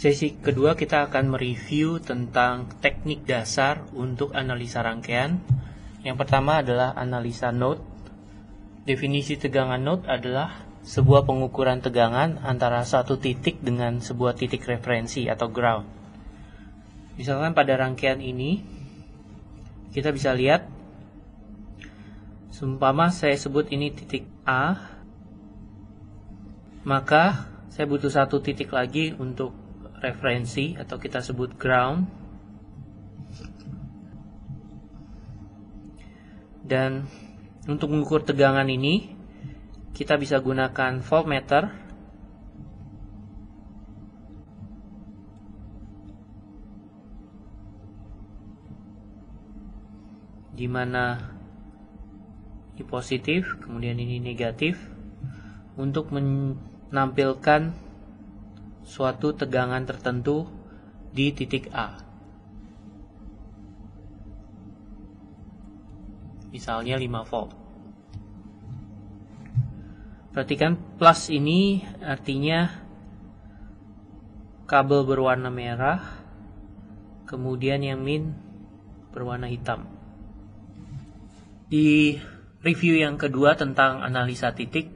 Sesi kedua kita akan mereview tentang teknik dasar untuk analisa rangkaian. Yang pertama adalah analisa node. Definisi tegangan node adalah sebuah pengukuran tegangan antara satu titik dengan sebuah titik referensi atau ground. Misalkan pada rangkaian ini, kita bisa lihat, seumpama saya sebut ini titik A, maka saya butuh satu titik lagi untuk referensi atau kita sebut ground. Dan untuk mengukur tegangan ini, kita bisa gunakan voltmeter. Di mana ini positif, kemudian ini negatif, untuk menampilkan suatu tegangan tertentu di titik A. Misalnya 5 volt. Perhatikan plus ini artinya kabel berwarna merah, kemudian yang min berwarna hitam. Di review yang kedua tentang analisa titik,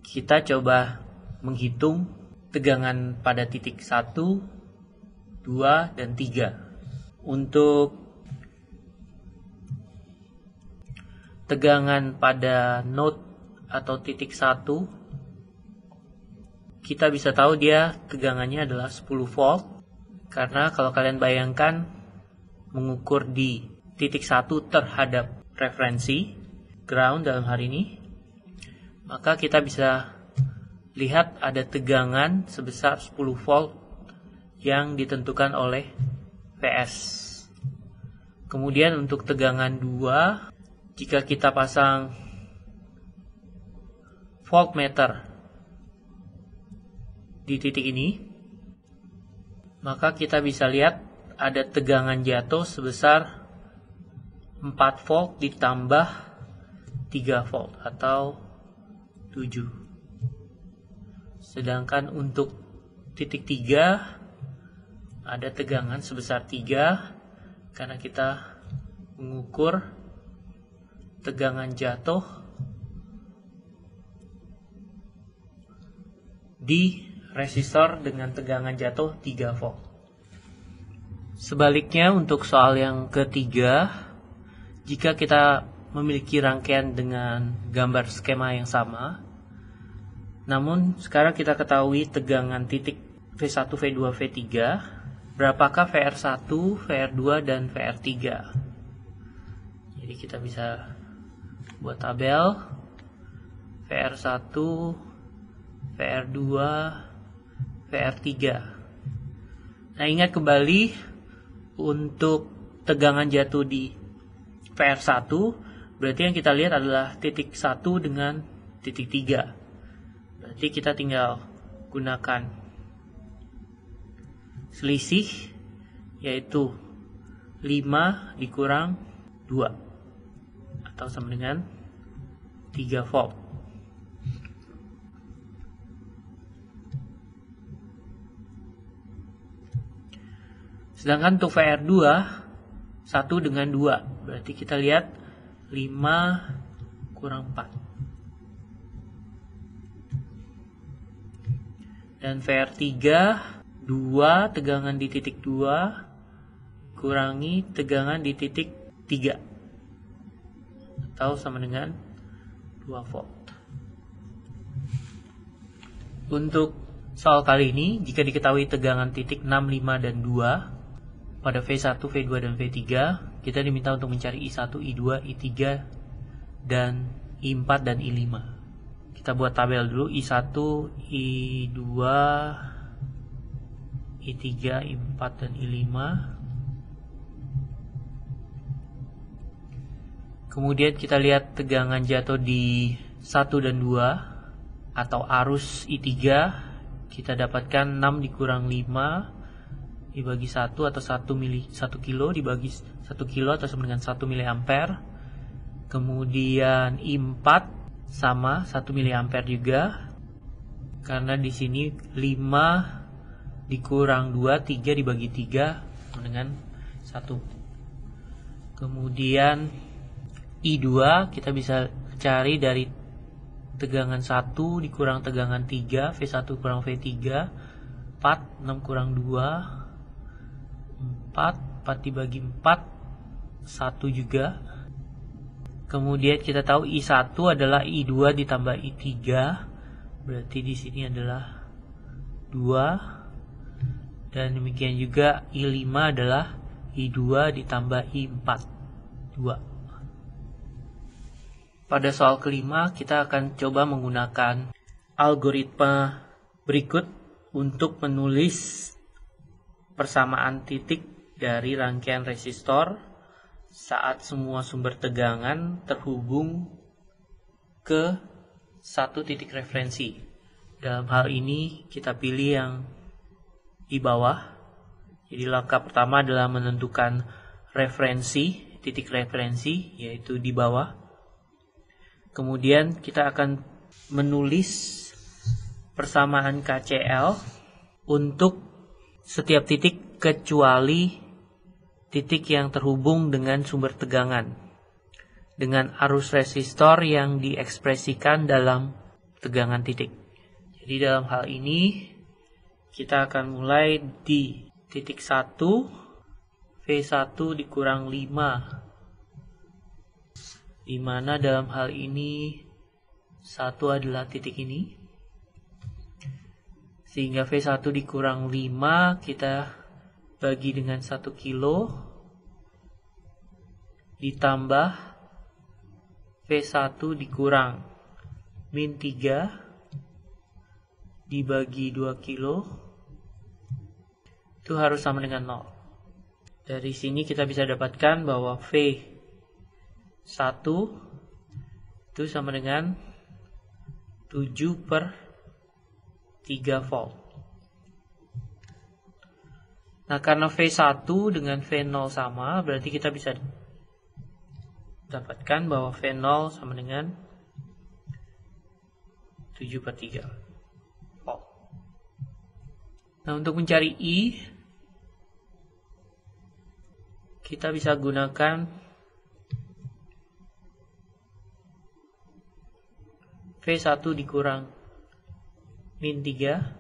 kita coba menghitung tegangan pada titik 1, 2, dan 3. Untuk tegangan pada node atau titik 1, kita bisa tahu dia tegangannya adalah 10 volt. Karena kalau kalian bayangkan mengukur di titik 1 terhadap referensi ground dalam hal ini, maka kita bisa lihat ada tegangan sebesar 10 volt yang ditentukan oleh Vs. Kemudian untuk tegangan 2, jika kita pasang voltmeter di titik ini, maka kita bisa lihat ada tegangan jatuh sebesar 4 volt ditambah 3 volt atau 7. Sedangkan untuk titik 3 ada tegangan sebesar 3 karena kita mengukur tegangan jatuh di resistor dengan tegangan jatuh 3 volt. Sebaliknya untuk soal yang ketiga, jika kita memiliki rangkaian dengan gambar skema yang sama, namun sekarang kita ketahui tegangan titik V1, V2, V3, berapakah VR1, VR2, dan VR3. Jadi kita bisa buat tabel VR1, VR2, VR3. Nah, ingat kembali untuk tegangan jatuh di VR1, berarti yang kita lihat adalah titik 1 dengan titik 3. Berarti kita tinggal gunakan selisih, yaitu 5 dikurang 2 atau sama dengan 3 volt. Sedangkan untuk VR2 1 dengan 2, berarti kita lihat 5 kurang 4. Dan VR3 2 tegangan di titik 2 kurangi tegangan di titik 3 atau sama dengan 2 volt. Untuk soal kali ini, jika diketahui tegangan titik 6, 5, dan 2 pada V1, V2, dan V3, kita diminta untuk mencari I1, I2, I3, dan I4 dan I5. Kita buat tabel dulu, I1, I2, I3, I4, dan I5. Kemudian kita lihat tegangan jatuh di 1 dan 2 atau arus I3, kita dapatkan 6 dikurang 5 dibagi 1 atau 1 kilo dibagi 1 kilo atau sama dengan 1 miliampere. Kemudian I4 sama 1 miliampere juga, karena di sini 5 dikurang 2, 3 dibagi 3 dengan 1. Kemudian I2 kita bisa cari dari tegangan 1 dikurang tegangan 3, V1 kurang V3, 4, 6 kurang 2, 4 dibagi 4, 1 juga. Kemudian kita tahu I1 adalah I2 ditambah I3, berarti di sini adalah 2. Dan demikian juga I5 adalah I2 ditambah I4, 2. Pada soal kelima kita akan coba menggunakan algoritma berikut untuk menulis persamaan titik dari rangkaian resistor saat semua sumber tegangan terhubung ke satu titik referensi. Dalam hal ini kita pilih yang di bawah. Jadi langkah pertama adalah menentukan referensi, titik referensi yaitu di bawah. Kemudian kita akan menulis persamaan KCL untuk setiap titik kecuali titik yang terhubung dengan sumber tegangan dengan arus resistor yang diekspresikan dalam tegangan titik. Jadi dalam hal ini kita akan mulai di titik 1, V1 dikurang 5, di mana dalam hal ini 1 adalah titik ini. Sehingga V1 dikurang 5 kita bagi dengan 1 kilo ditambah V1 dikurang min 3 dibagi 2 kilo itu harus sama dengan 0. Dari sini kita bisa dapatkan bahwa V1 itu sama dengan 7/3 volt. Nah, karena V1 dengan V0 sama, berarti kita bisa dapatkan bahwa V0 sama dengan 7/3 volt. Nah, untuk mencari I, kita bisa gunakan V1 dikurang min 3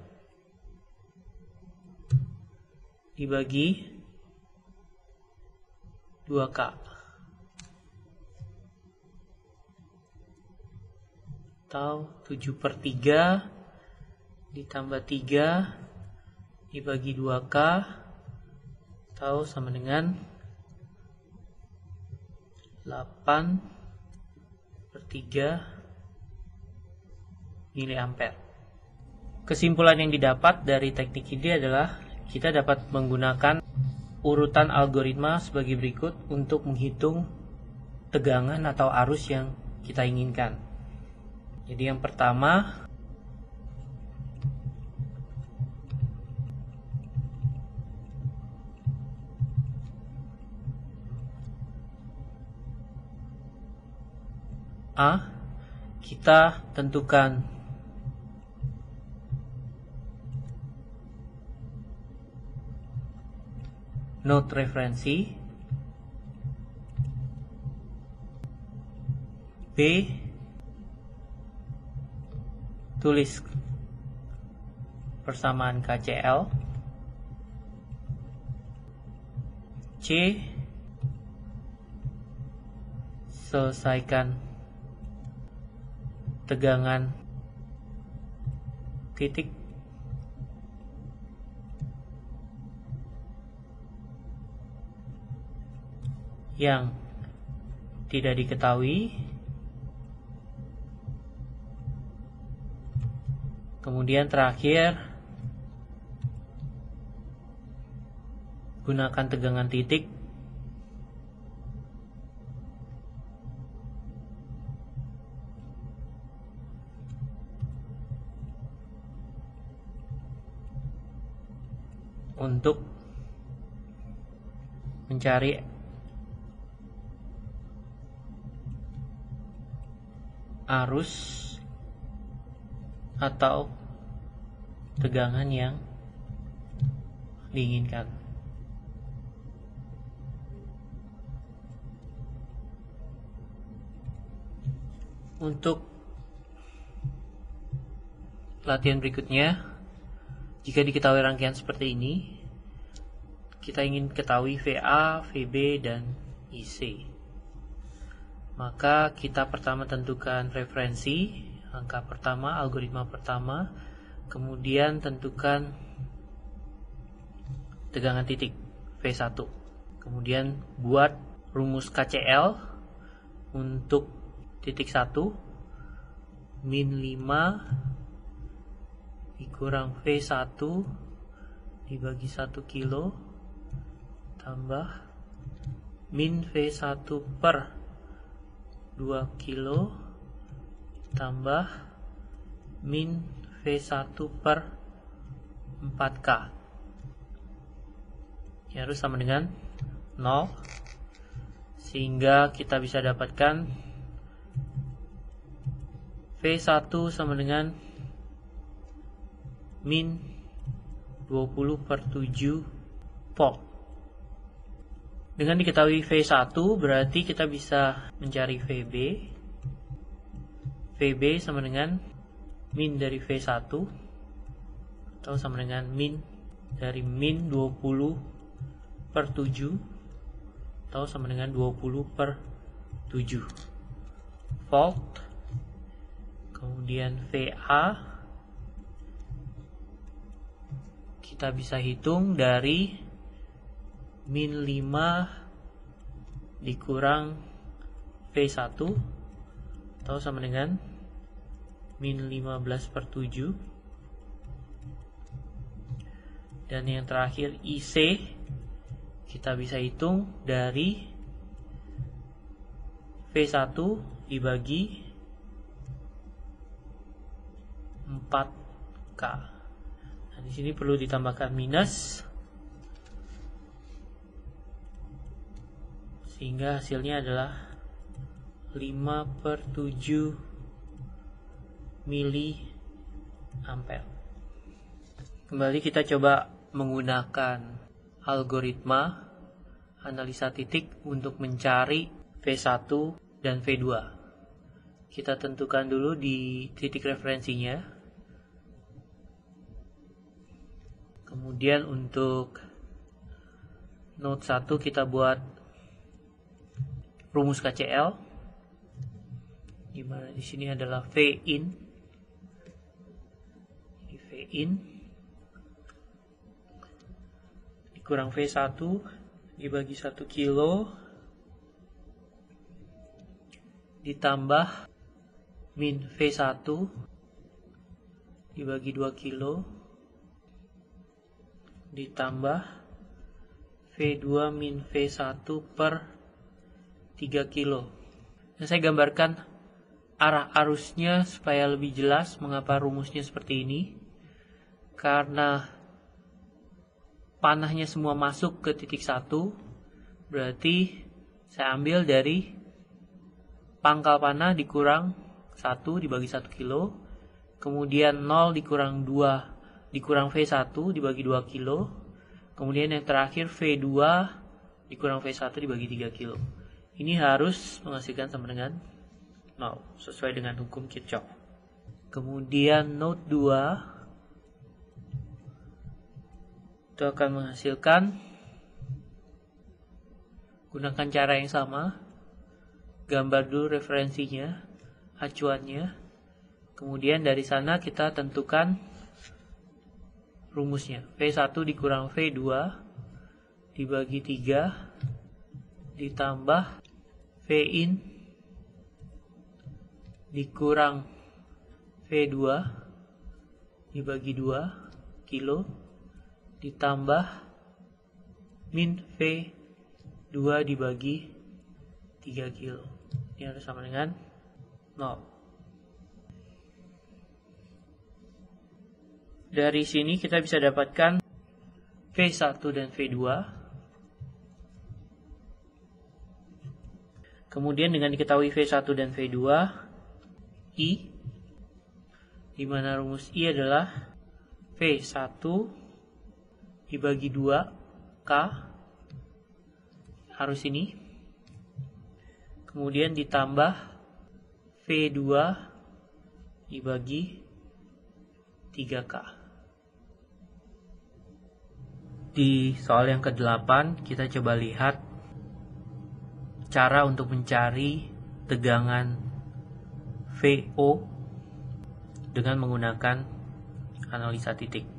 dibagi 2K. Atau 7/3 ditambah 3 dibagi 2K atau sama dengan 8/3 miliampere. Kesimpulan yang didapat dari teknik ini adalah kita dapat menggunakan urutan algoritma sebagai berikut untuk menghitung tegangan atau arus yang kita inginkan. Jadi yang pertama, A, kita tentukan node referensi. B, tulis persamaan KCL. C, selesaikan tegangan titik. Yang tidak diketahui. Kemudian terakhir, gunakan tegangan titik untuk mencari arus atau tegangan yang diinginkan. Untuk latihan berikutnya, jika diketahui rangkaian seperti ini, kita ingin ketahui VA, VB, dan IC. Maka kita pertama tentukan referensi, angka pertama, algoritma pertama, kemudian tentukan tegangan titik V1. Kemudian buat rumus KCL untuk titik 1 min 5 dikurang V1 dibagi 1 kilo tambah min V1 per 2 kilo tambah min V1 per 4K. Ini harus sama dengan 0, sehingga kita bisa dapatkan V1 sama dengan min 20/7 volt. Dengan diketahui V1 berarti kita bisa mencari VB. VB sama dengan min dari V1 atau sama dengan min dari min 20/7 atau sama dengan 20/7 volt. Kemudian VA kita bisa hitung dari min 5 dikurang V1 atau sama dengan min 15/7. Dan yang terakhir IC kita bisa hitung dari V1 dibagi 4K. Nah, di sini perlu ditambahkan minus sehingga hasilnya adalah 5/7 mili ampere. Kembali kita coba menggunakan algoritma analisa titik untuk mencari V1 dan V2. Kita tentukan dulu di titik referensinya. Kemudian untuk node 1 kita buat rumus KCL, di mana di sini adalah V in dikurang V1 dibagi 1 kilo ditambah min V1 dibagi 2 kilo ditambah V2 min V1 per 3 kilo. Nah, saya gambarkan arah arusnya supaya lebih jelas mengapa rumusnya seperti ini. Karena panahnya semua masuk ke titik 1, berarti saya ambil dari pangkal panah dikurang 1 dibagi 1 kilo, kemudian 0 dikurang 2 dikurang V1 dibagi 2 kilo, kemudian yang terakhir V2 dikurang V1 dibagi 3 kilo. Ini harus menghasilkan sama dengan 0 sesuai dengan hukum Kirchhoff. Kemudian node 2 itu akan menghasilkan, gunakan cara yang sama, gambar dulu referensinya, acuannya, kemudian dari sana kita tentukan rumusnya. V1 dikurang V2 dibagi 3 ditambah V in dikurang V2 dibagi 2 kilo ditambah min V2 dibagi 3 kilo. Ini harus sama dengan 0. Dari sini kita bisa dapatkan V1 dan V2. Kemudian dengan diketahui V1 dan V2, I, di mana rumus I adalah V1 dibagi 2 K arus ini, kemudian ditambah V2 dibagi 3K. Di soal yang ke-8 kita coba lihat cara untuk mencari tegangan VO dengan menggunakan analisa titik.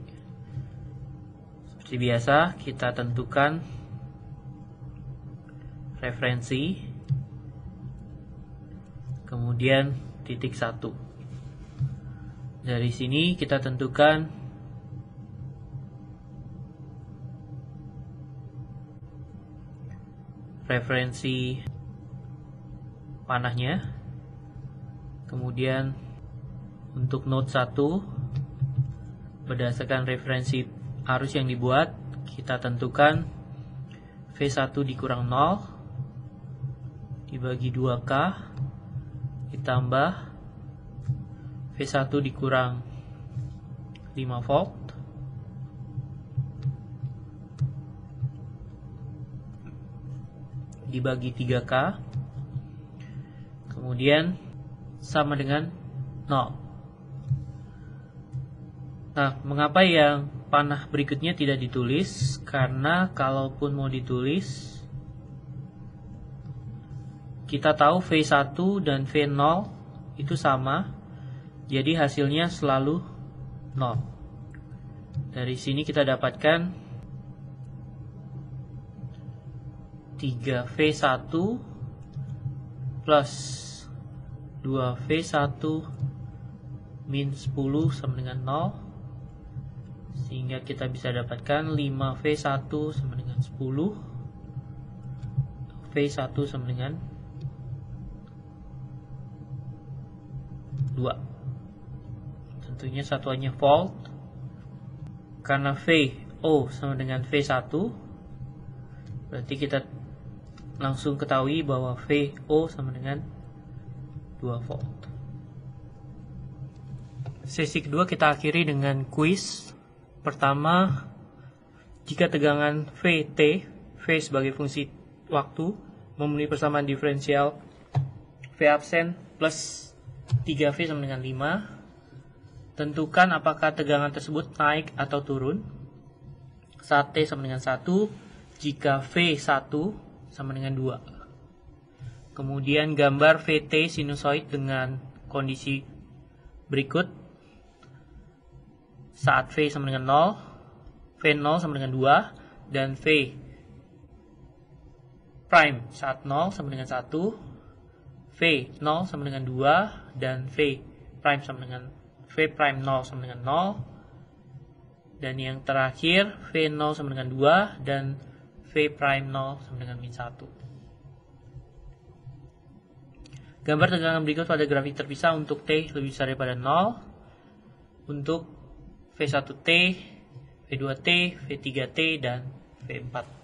Seperti biasa, kita tentukan referensi, kemudian titik 1. Dari sini kita tentukan referensi panahnya. Kemudian untuk node 1, berdasarkan referensi arus yang dibuat, kita tentukan V1 dikurang 0 dibagi 2K ditambah V1 dikurang 5 volt dibagi 3K, kemudian sama dengan 0. Nah, mengapa yang panah berikutnya tidak ditulis? Karena kalaupun mau ditulis, kita tahu V1 dan V0 itu sama, jadi hasilnya selalu 0. Dari sini kita dapatkan 3V1 plus 2V1 min 10 sama dengan 0, sehingga kita bisa dapatkan 5V1 sama dengan 10, V1 sama dengan 2. Tentunya satuannya volt, karena VO sama dengan V1, berarti kita langsung ketahui bahwa VO sama dengan 2 volt. Sesi kedua kita akhiri dengan kuis. Pertama, jika tegangan VT, V sebagai fungsi waktu, memenuhi persamaan diferensial V absen plus 3V sama dengan 5, tentukan apakah tegangan tersebut naik atau turun saat T sama dengan 1 jika V1 sama dengan 2. Kemudian gambar VT sinusoid dengan kondisi berikut. Saat V sama dengan 0, V0 sama dengan 2, dan V prime saat 0 sama dengan 1, V0 sama dengan 2, dan V prime 0 sama dengan 0, dan yang terakhir V0 sama dengan 2 dan V prime 0 sama dengan min 1. Gambar tegangan berikut pada grafik terpisah untuk T lebih besar daripada 0, untuk V1T, V2T, V3T, dan V4.